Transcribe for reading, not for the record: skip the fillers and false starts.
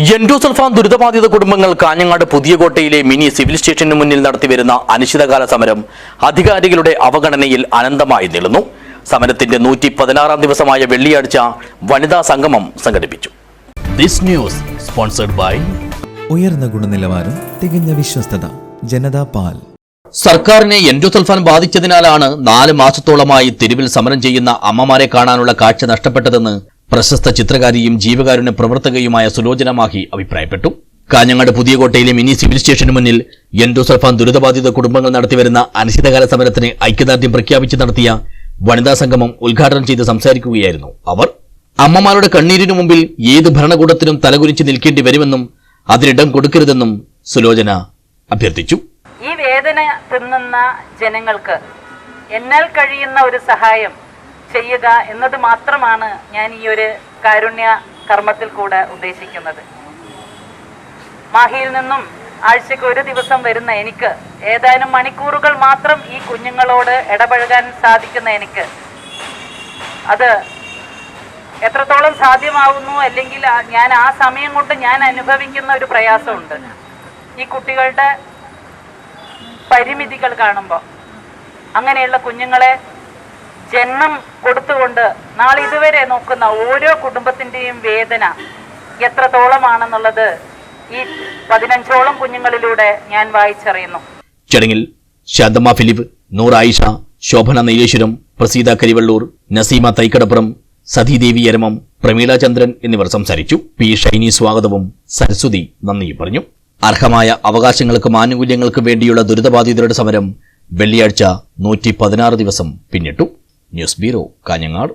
Endosulfan ദുരിതബാധിത കുടുംബങ്ങൾ Kanhangad പുതിയകോട്ടയിലെ mini civil സ്റ്റേഷന് മുന്നിൽ നടത്തിവരുന്ന അനിശ്ചിതകാല സമരം അധികാരികളുടെ അവഗണനയിൽ അനന്തമായി നീളുന്നു. സമരത്തിന്റെ 116-ാം ദിവസമായ വെള്ളിയാഴ്ച വനിതാ സംഗമം സംഘടിപ്പിച്ചു. ദിസ് ന്യൂസ് സ്പോൺസർഡ് ബൈ ഉയർന്ന ഗുണനിലവാരം, തികഞ്ഞ വിശ്വസ്തത, ജനതാ പാൽ. സർക്കാരിനെ എൻഡോസൾഫാൻ ബാധിച്ചതിനാലാണ് 4 മാസത്തോളമായി തെരുവിൽ സമരം ചെയ്യുന്ന അമ്മമാരെ കാണാനുള്ള കാഴ്ച നഷ്ടപ്പെട്ടതെന്ന് പ്രശസ്ത ചിത്രകാരിയും ജീവകാരുണ്യ പ്രവർത്തകയുമായ സുലോചന മാഹി അഭിപ്രായപ്പെട്ടു. കാഞ്ഞങ്ങാട് പുതിയകോട്ടയിലെ മിനി സിവിൽ സ്റ്റേഷന് മുന്നിൽ എൻഡോസൾഫാൻ ദുരിതബാധിത കുടുംബങ്ങൾ നടത്തിവരുന്ന അനിശ്ചിതകാല സമരത്തിന് ഐക്യദാർഢ്യം പ്രഖ്യാപിച്ച് നടത്തിയ വനിതാ സംഗമം ഉദ്ഘാടനം ചെയ്ത് സംസാരിക്കുകയായിരുന്നു അവർ. അമ്മമാരുടെ കണ്ണീരിനു മുമ്പിൽ ഏത് ഭരണകൂടത്തിനും തലകുനിച്ച് നിൽക്കേണ്ടി വരുമെന്നും അതിനിടം കൊടുക്കരുതെന്നും സുലോചന അഭ്യർത്ഥിച്ചു. ഈ വേദന തിന്നുന്ന ജനങ്ങൾക്ക് എന്നാൽ കഴിയുന്ന ഒരു സഹായം ചെയ്യുക എന്നത് മാത്രമാണ് ഞാൻ ഈ ഒരു കാരുണ്യ കർമ്മത്തിൽ കൂടെ ഉദ്ദേശിക്കുന്നത്. മാഹിയിൽ നിന്നും ആഴ്ചയ്ക്ക് ഒരു ദിവസം വരുന്ന എനിക്ക്, ഏതാനും മണിക്കൂറുകൾ മാത്രം ഈ കുഞ്ഞുങ്ങളോട് ഇടപഴകാൻ സാധിക്കുന്ന എനിക്ക്, അത് എത്രത്തോളം സാധ്യമാവുന്നു, അല്ലെങ്കിൽ ഞാൻ ആ സമയം കൊണ്ട് ഞാൻ അനുഭവിക്കുന്ന ഒരു പ്രയാസമുണ്ട്. ഈ കുട്ടികളുടെ പരിമിതികൾ കാണുമ്പോൾ അങ്ങനെയുള്ള കുഞ്ഞുങ്ങളെ ജന്മം കൊടുത്തുകൊണ്ട് നാളെ ഇതുവരെ നോക്കുന്ന ഓരോ കുടുംബത്തിൻ്റെയും വേദന എത്രത്തോളമാണെന്നുള്ളത് ഈ 15ഓളം കുഞ്ഞുങ്ങളിലൂടെ ഞാൻ വായിച്ചറിയുന്നു. ചടങ്ങിൽ ശാന്തമ്മ ഫിലിപ്പ്, നൂർ ആയിഷ, ശോഭന നെയ്ലേശ്വരം, പ്രസീത കരിവള്ളൂർ, നസീമ തൈക്കടപ്പുറം, സതീദേവി എരമം, പ്രമീള ചന്ദ്രൻ എന്നിവർ സംസാരിച്ചു. പി ഷൈനി സ്വാഗതവും സരസ്വതി നന്ദിയും പറഞ്ഞു. അർഹമായ അവകാശങ്ങൾക്കും ആനുകൂല്യങ്ങൾക്കും വേണ്ടിയുള്ള ദുരിതബാധിതരുടെ സമരം വെള്ളിയാഴ്ച 116 ദിവസം പിന്നിട്ടു. News bureau, Kanhangad.